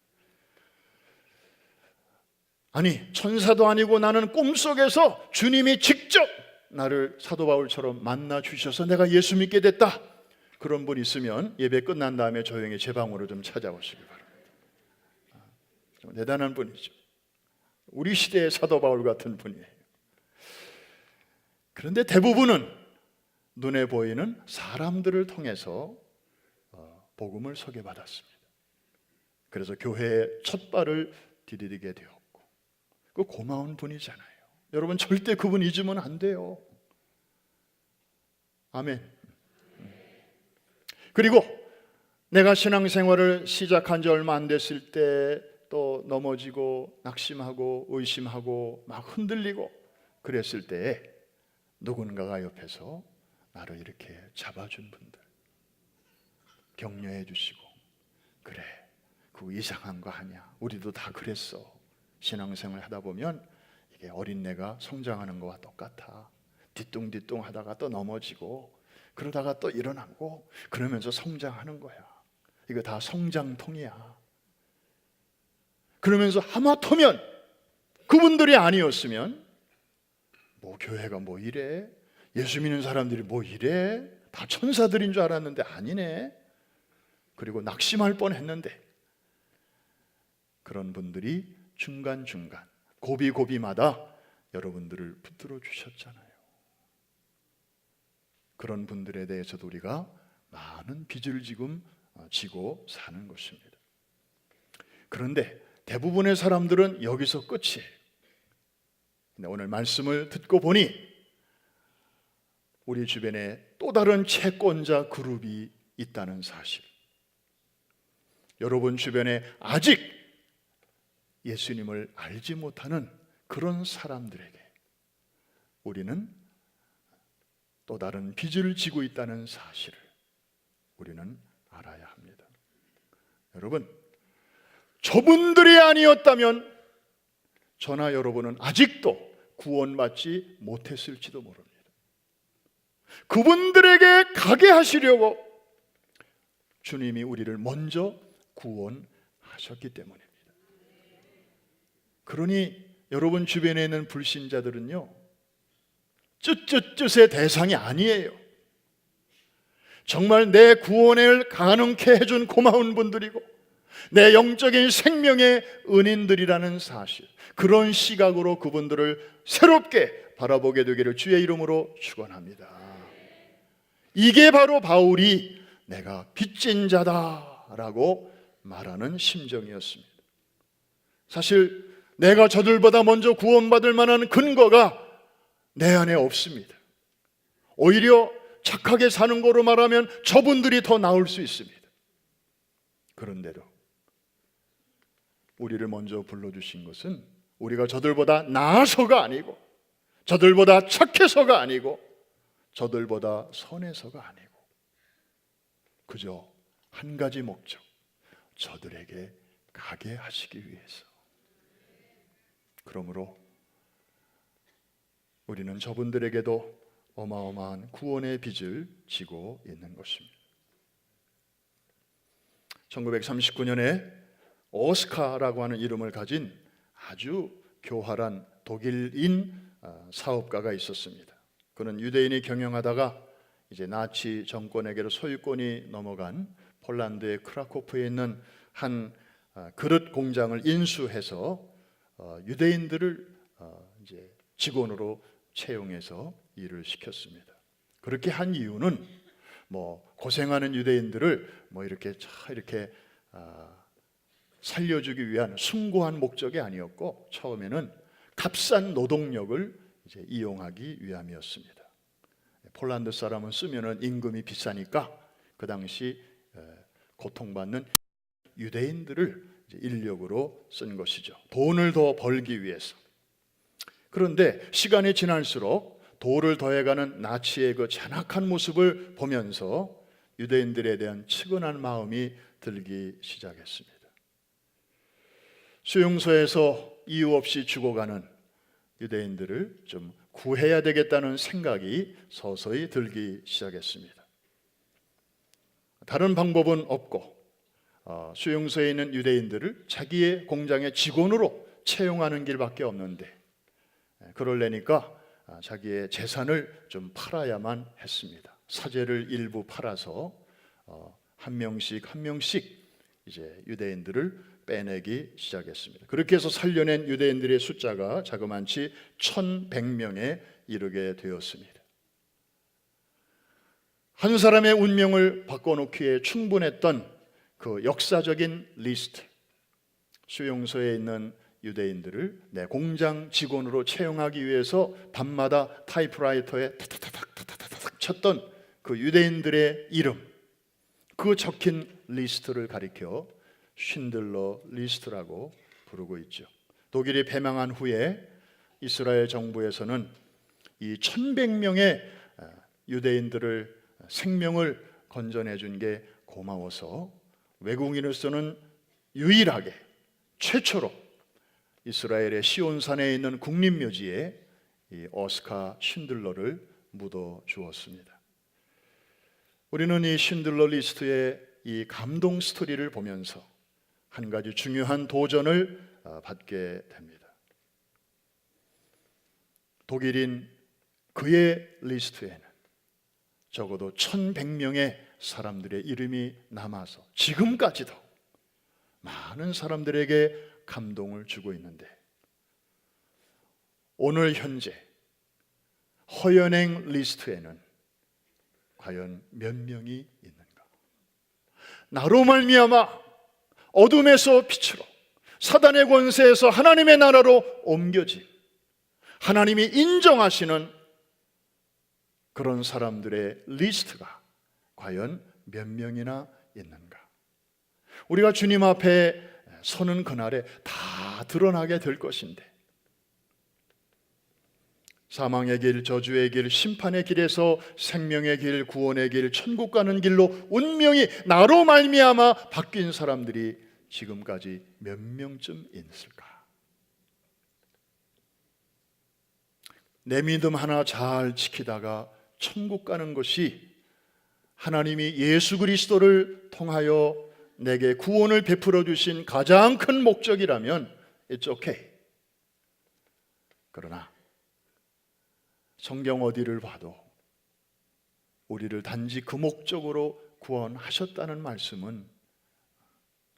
아니, 천사도 아니고 나는 꿈속에서 주님이 직접 나를 사도 바울처럼 만나 주셔서 내가 예수 믿게 됐다. 그런 분 있으면 예배 끝난 다음에 조용히 제 방으로 좀 찾아오시기 바랍니다. 좀 대단한 분이죠. 우리 시대의 사도 바울 같은 분이에요. 그런데 대부분은 눈에 보이는 사람들을 통해서 복음을 소개받았습니다. 그래서 교회의 첫 발을 디디게 되었고, 그 고마운 분이잖아요. 여러분 절대 그분 잊으면 안 돼요. 아멘. 그리고 내가 신앙생활을 시작한 지 얼마 안 됐을 때 또 넘어지고 낙심하고 의심하고 막 흔들리고 그랬을 때에 누군가가 옆에서 나를 이렇게 잡아준 분들, 격려해 주시고, 그래, 그거 이상한 거 아니야, 우리도 다 그랬어. 신앙생활 하다 보면 이게 어린애가 성장하는 거와 똑같아. 뒤뚱뒤뚱 하다가 또 넘어지고 그러다가 또 일어나고 그러면서 성장하는 거야. 이거 다 성장통이야. 그러면서 하마터면 그분들이 아니었으면 뭐 교회가 뭐 이래, 예수 믿는 사람들이 뭐 이래, 다 천사들인 줄 알았는데 아니네. 그리고 낙심할 뻔했는데, 그런 분들이 중간중간 고비고비마다 여러분들을 붙들어 주셨잖아요. 그런 분들에 대해서도 우리가 많은 빚을 지금 지고 사는 것입니다. 그런데 대부분의 사람들은 여기서 끝이에요. 근데 오늘 말씀을 듣고 보니 우리 주변에 또 다른 채권자 그룹이 있다는 사실, 여러분 주변에 아직 예수님을 알지 못하는 그런 사람들에게 우리는 또 다른 빚을 지고 있다는 사실을 우리는 말아야 합니다. 여러분, 저분들이 아니었다면 저나 여러분은 아직도 구원받지 못했을지도 모릅니다. 그분들에게 가게 하시려고 주님이 우리를 먼저 구원하셨기 때문입니다. 그러니 여러분 주변에 있는 불신자들은요, 쯧쯧쯧의 대상이 아니에요. 정말 내 구원을 가능케 해준 고마운 분들이고 내 영적인 생명의 은인들이라는 사실, 그런 시각으로 그분들을 새롭게 바라보게 되기를 주의 이름으로 축원합니다. 이게 바로 바울이 내가 빚진 자다라고 말하는 심정이었습니다. 사실 내가 저들보다 먼저 구원받을 만한 근거가 내 안에 없습니다. 오히려 착하게 사는 거로 말하면 저분들이 더 나을 수 있습니다. 그런데도 우리를 먼저 불러주신 것은 우리가 저들보다 나아서가 아니고, 저들보다 착해서가 아니고, 저들보다 선해서가 아니고, 그저 한 가지 목적, 저들에게 가게 하시기 위해서. 그러므로 우리는 저분들에게도 어마어마한 구원의 빚을 지고 있는 것입니다. 1939년에 오스카라고 하는 이름을 가진 아주 교활한 독일인 사업가가 있었습니다. 그는 유대인이 경영하다가 이제 나치 정권에게로 소유권이 넘어간 폴란드의 크라코프에 있는 한 그릇 공장을 인수해서 유대인들을 이제 직원으로 채용해서 일을 시켰습니다. 그렇게 한 이유는 고생하는 유대인들을 이렇게 살려주기 위한 숭고한 목적이 아니었고, 처음에는 값싼 노동력을 이제 이용하기 위함이었습니다. 폴란드 사람은 쓰면은 임금이 비싸니까 그 당시 고통받는 유대인들을 이제 인력으로 쓴 것이죠. 돈을 더 벌기 위해서. 그런데 시간이 지날수록 도를 더해가는 나치의 그 잔악한 모습을 보면서 유대인들에 대한 측은한 마음이 들기 시작했습니다. 수용소에서 이유 없이 죽어가는 유대인들을 좀 구해야 되겠다는 생각이 서서히 들기 시작했습니다. 다른 방법은 없고 수용소에 있는 유대인들을 자기의 공장의 직원으로 채용하는 길밖에 없는데, 그러려니까 자기의 재산을 좀 팔아야만 했습니다. 사제를 일부 팔아서 한 명씩 이제 유대인들을 빼내기 시작했습니다. 그렇게 해서 살려낸 유대인들의 숫자가 자그만치 1100명에 이르게 되었습니다. 한 사람의 운명을 바꿔놓기에 충분했던 그 역사적인 리스트, 수용소에 있는 유대인들을 내 공장 직원으로 채용하기 위해서 밤마다 타이프라이터에 타타타닥 쳤던 그 유대인들의 이름, 그 적힌 리스트를 가리켜 쉰들러 리스트라고 부르고 있죠. 독일이 패망한 후에 이스라엘 정부에서는 이 1100명의 유대인들을 생명을 건져내 준 게 고마워서 외국인으로서는 유일하게 최초로 이스라엘의 시온산에 있는 국립묘지에 이 오스카 쉰들러를 묻어 주었습니다. 우리는 이 쉰들러 리스트의 이 감동 스토리를 보면서 한 가지 중요한 도전을 받게 됩니다. 독일인 그의 리스트에는 적어도 1100명의 사람들의 이름이 남아서 지금까지도 많은 사람들에게 감동을 주고 있는데, 오늘 현재 허연행 리스트에는 과연 몇 명이 있는가? 나로 말미암아 어둠에서 빛으로, 사단의 권세에서 하나님의 나라로 옮겨진, 하나님이 인정하시는 그런 사람들의 리스트가 과연 몇 명이나 있는가? 우리가 주님 앞에 서는 그날에 다 드러나게 될 것인데, 사망의 길, 저주의 길, 심판의 길에서 생명의 길, 구원의 길, 천국 가는 길로 운명이 나로 말미암아 바뀐 사람들이 지금까지 몇 명쯤 있을까? 내 믿음 하나 잘 지키다가 천국 가는 것이 하나님이 예수 그리스도를 통하여 내게 구원을 베풀어 주신 가장 큰 목적이라면 it's okay. 그러나 성경 어디를 봐도 우리를 단지 그 목적으로 구원하셨다는 말씀은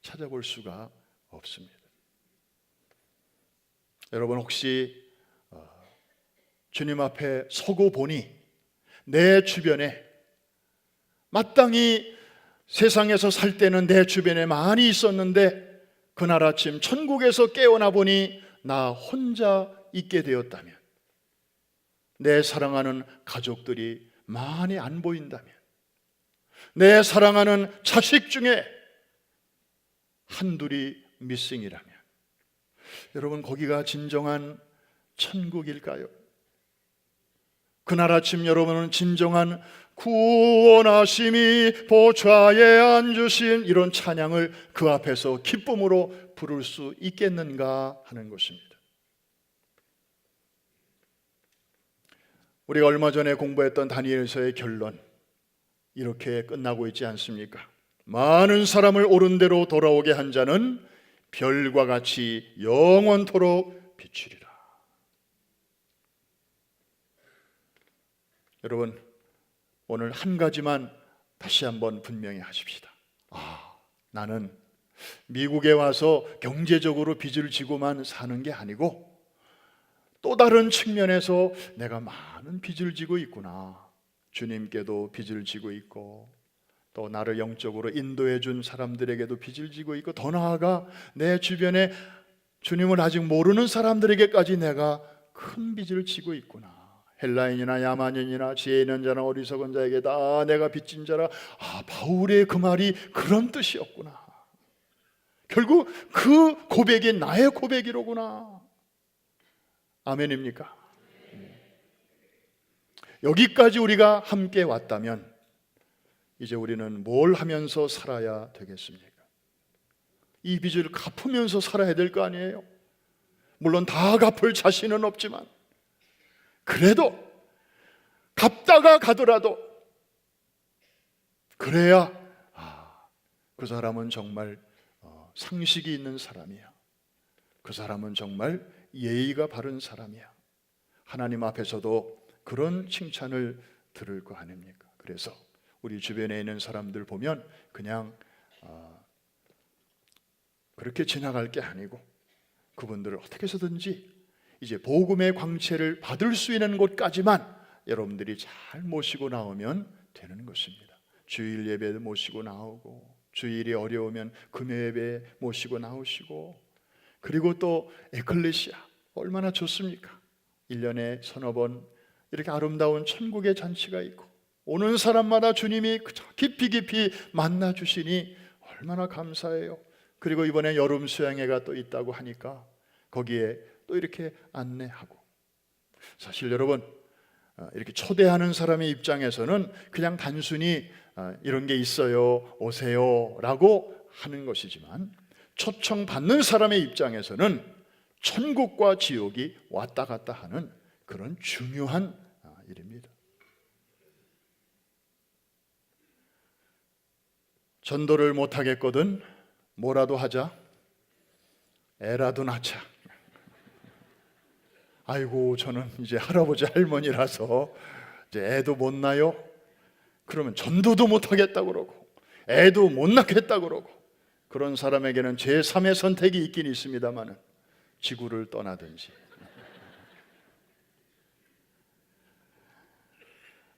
찾아볼 수가 없습니다. 여러분 혹시 주님 앞에 서고 보니 내 주변에 마땅히 세상에서 살 때는 내 주변에 많이 있었는데 그날 아침 천국에서 깨어나 보니 나 혼자 있게 되었다면, 내 사랑하는 가족들이 많이 안 보인다면, 내 사랑하는 자식 중에 한둘이 미싱이라면, 여러분 거기가 진정한 천국일까요? 그날 아침 여러분은 진정한 구원하심이 보좌에 앉으신 이런 찬양을 그 앞에서 기쁨으로 부를 수 있겠는가 하는 것입니다. 우리가 얼마 전에 공부했던 다니엘서의 결론 이렇게 끝나고 있지 않습니까? 많은 사람을 옳은 대로 돌아오게 한 자는 별과 같이 영원토록 비추리라. 여러분 오늘 한 가지만 다시 한번 분명히 하십시다. 나는 미국에 와서 경제적으로 빚을 지고만 사는 게 아니고 또 다른 측면에서 내가 많은 빚을 지고 있구나. 주님께도 빚을 지고 있고 또 나를 영적으로 인도해 준 사람들에게도 빚을 지고 있고 더 나아가 내 주변에 주님을 아직 모르는 사람들에게까지 내가 큰 빚을 지고 있구나. 헬라인이나 야만인이나 지혜 있는 자나 어리석은 자에게 다 내가 빚진 자라. 바울의 그 말이 그런 뜻이었구나. 결국 그 고백이 나의 고백이로구나. 아멘입니까? 여기까지 우리가 함께 왔다면 이제 우리는 뭘 하면서 살아야 되겠습니까? 이 빚을 갚으면서 살아야 될 거 아니에요? 물론 다 갚을 자신은 없지만 그래도 갚다가 가더라도 그래야 그 사람은 정말 상식이 있는 사람이야. 그 사람은 정말 예의가 바른 사람이야. 하나님 앞에서도 그런 칭찬을 들을 거 아닙니까? 그래서 우리 주변에 있는 사람들 보면 그냥 그렇게 지나갈 게 아니고 그분들을 어떻게 해서든지 이제 복음의 광채를 받을 수 있는 곳까지만 여러분들이 잘 모시고 나오면 되는 것입니다. 주일 예배도 모시고 나오고 주일이 어려우면 금요 예배 모시고 나오시고 그리고 또 에클레시아 얼마나 좋습니까? 1년에 서너 번 이렇게 아름다운 천국의 잔치가 있고 오는 사람마다 주님이 깊이 깊이 만나 주시니 얼마나 감사해요. 그리고 이번에 여름 수양회가 또 있다고 하니까 거기에 또 이렇게 안내하고 사실 여러분 이렇게 초대하는 사람의 입장에서는 그냥 단순히 이런 게 있어요 오세요 라고 하는 것이지만 초청받는 사람의 입장에서는 천국과 지옥이 왔다 갔다 하는 그런 중요한 일입니다. 전도를 못하겠거든 뭐라도 하자. 애라도 낳자. 아이고 저는 이제 할아버지 할머니라서 이제 애도 못 낳아요. 그러면 전도도 못하겠다 그러고 애도 못 낳겠다 그러고 그런 사람에게는 제3의 선택이 있긴 있습니다만 지구를 떠나든지.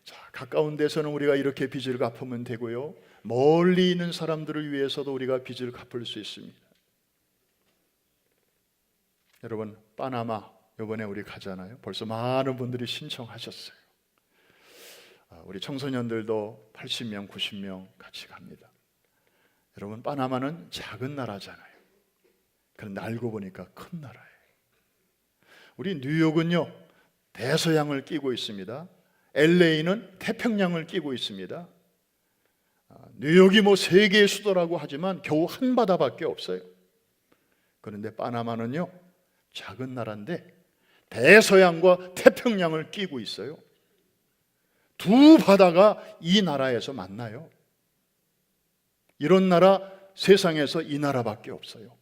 자, 가까운 데서는 우리가 이렇게 빚을 갚으면 되고요. 멀리 있는 사람들을 위해서도 우리가 빚을 갚을 수 있습니다. 여러분 파나마 이번에 우리 가잖아요. 벌써 많은 분들이 신청하셨어요. 우리 청소년들도 80명, 90명 같이 갑니다. 여러분 파나마는 작은 나라잖아요. 그런데 알고 보니까 큰 나라예요. 우리 뉴욕은요 대서양을 끼고 있습니다. LA는 태평양을 끼고 있습니다. 뉴욕이 뭐 세계의 수도라고 하지만 겨우 한 바다밖에 없어요. 그런데 파나마는요, 작은 나라인데 대서양과 태평양을 끼고 있어요. 두 바다가 이 나라에서 만나요. 이런 나라 세상에서 이 나라밖에 없어요.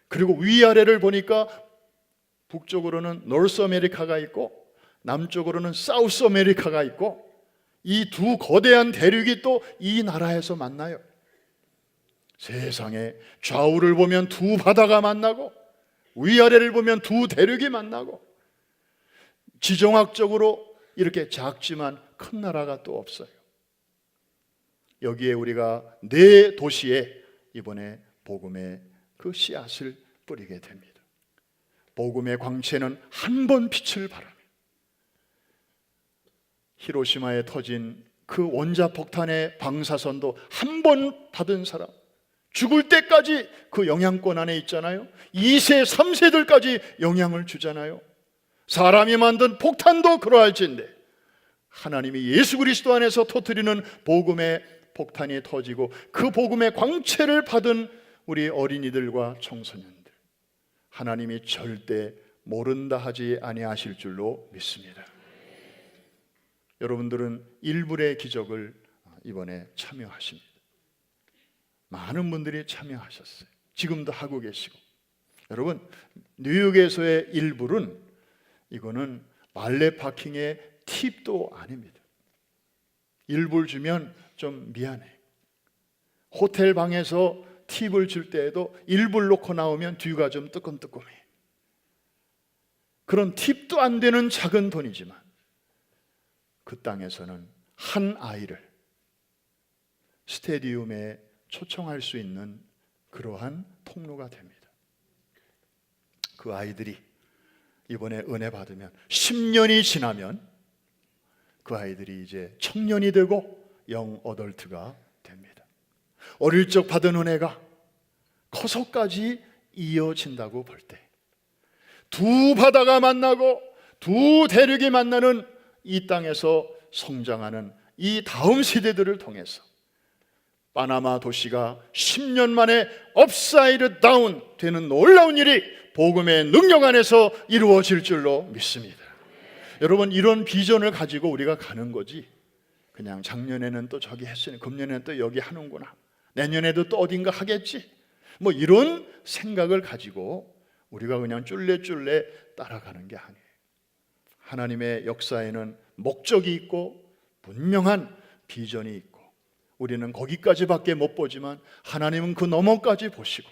그리고 위아래를 보니까 북쪽으로는 노스 아메리카가 있고 남쪽으로는 사우스 아메리카가 있고 이 두 거대한 대륙이 또 이 나라에서 만나요. 세상에 좌우를 보면 두 바다가 만나고 위아래를 보면 두 대륙이 만나고 지정학적으로 이렇게 작지만 큰 나라가 또 없어요. 여기에 우리가 네 도시에 이번에 복음의 그 씨앗을 뿌리게 됩니다. 복음의 광채는 한 번 빛을 발합니다. 히로시마에 터진 그 원자폭탄의 방사선도 한 번 받은 사람, 죽을 때까지 그 영향권 안에 있잖아요. 2세, 3세들까지 영향을 주잖아요. 사람이 만든 폭탄도 그러할진데 하나님이 예수 그리스도 안에서 터뜨리는 복음의 폭탄이 터지고 그 복음의 광채를 받은 우리 어린이들과 청소년들, 하나님이 절대 모른다 하지 아니하실 줄로 믿습니다. 여러분들은 일불의 기적을 이번에 참여하십니다. 많은 분들이 참여하셨어요. 지금도 하고 계시고. 여러분, 뉴욕에서의 일불은 이거는 발레 파킹의 팁도 아닙니다. 일불 주면 좀 미안해. 호텔 방에서 팁을 줄 때에도 일불 놓고 나오면 뒤가 좀 뜨끔뜨끔해. 그런 팁도 안 되는 작은 돈이지만 그 땅에서는 한 아이를 스테디움에 초청할 수 있는 그러한 통로가 됩니다. 그 아이들이 이번에 은혜 받으면 10년이 지나면 그 아이들이 이제 청년이 되고 영 어덜트가 됩니다. 어릴 적 받은 은혜가 커서까지 이어진다고 볼 때 두 바다가 만나고 두 대륙이 만나는 이 땅에서 성장하는 이 다음 세대들을 통해서 파나마 도시가 10년 만에 업사이드 다운 되는 놀라운 일이 복음의 능력 안에서 이루어질 줄로 믿습니다. 여러분, 이런 비전을 가지고 우리가 가는 거지 그냥 작년에는 또 저기 했으니 금년에는 또 여기 하는구나, 내년에도 또 어딘가 하겠지, 뭐 이런 생각을 가지고 우리가 그냥 쫄래쫄래 따라가는 게 아니에요. 하나님의 역사에는 목적이 있고 분명한 비전이 있고 우리는 거기까지밖에 못 보지만 하나님은 그 너머까지 보시고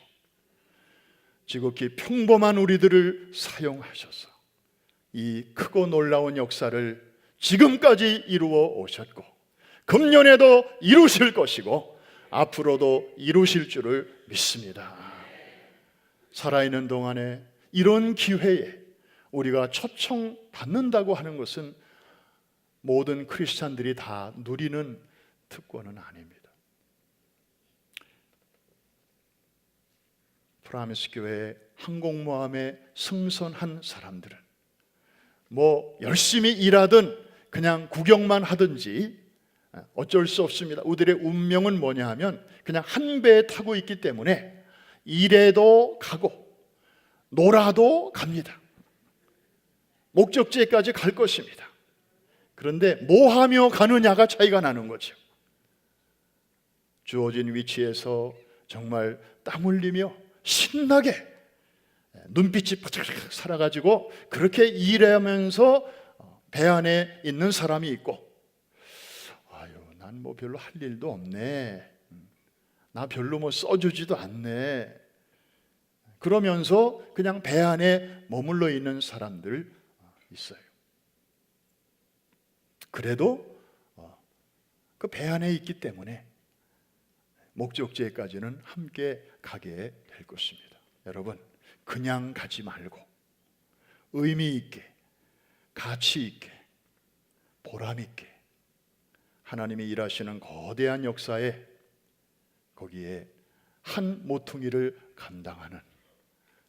지극히 평범한 우리들을 사용하셔서 이 크고 놀라운 역사를 지금까지 이루어 오셨고 금년에도 이루실 것이고 앞으로도 이루실 줄을 믿습니다. 살아있는 동안에 이런 기회에 우리가 초청받는다고 하는 것은 모든 크리스찬들이 다 누리는 특권은 아닙니다. 프라미스 교회 항공모함에 승선한 사람들은 뭐 열심히 일하든 그냥 구경만 하든지 어쩔 수 없습니다. 우리들의 운명은 뭐냐 하면 그냥 한 배에 타고 있기 때문에 일해도 가고 놀아도 갑니다. 목적지에까지 갈 것입니다. 그런데 뭐 하며 가느냐가 차이가 나는 거죠. 주어진 위치에서 정말 땀 흘리며 신나게 눈빛이 바짝바짝 살아가지고 그렇게 일하면서 배 안에 있는 사람이 있고, 아유, 난 뭐 별로 할 일도 없네, 나 별로 뭐 써주지도 않네, 그러면서 그냥 배 안에 머물러 있는 사람들 있어요. 그래도 그 배 안에 있기 때문에 목적지에까지는 함께 가게 될 것입니다. 여러분, 그냥 가지 말고 의미 있게, 가치 있게, 보람 있게 하나님이 일하시는 거대한 역사에 거기에 한 모퉁이를 감당하는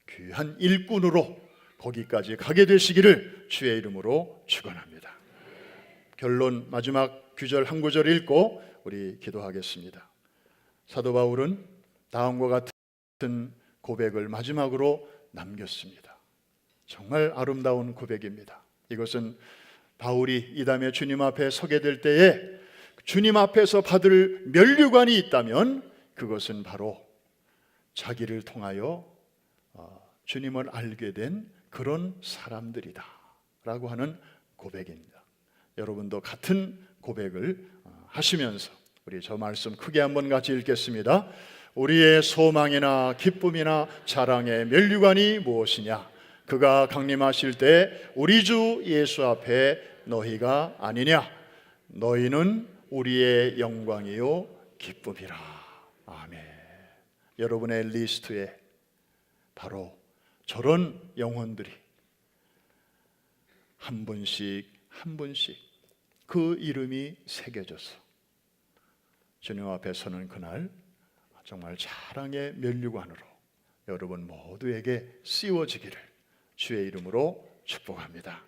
귀한 일꾼으로 거기까지 가게 되시기를 주의 이름으로 축원합니다. 결론 마지막 구절 한 구절 읽고 우리 기도하겠습니다. 사도 바울은 다음과 같은 고백을 마지막으로 남겼습니다. 정말 아름다운 고백입니다. 이것은 바울이 이 다음에 주님 앞에 서게 될 때에 주님 앞에서 받을 면류관이 있다면 그것은 바로 자기를 통하여 주님을 알게 된 그런 사람들이다 라고 하는 고백입니다. 여러분도 같은 고백을 하시면서 우리 저 말씀 크게 한번 같이 읽겠습니다. 우리의 소망이나 기쁨이나 자랑의 면류관이 무엇이냐? 그가 강림하실 때 우리 주 예수 앞에 너희가 아니냐? 너희는 우리의 영광이요 기쁨이라. 아멘. 여러분의 리스트에 바로 저런 영혼들이 한 분씩 한 분씩 그 이름이 새겨져서 주님 앞에 서는 그날 정말 자랑의 면류관으로 여러분 모두에게 씌워지기를 주의 이름으로 축복합니다.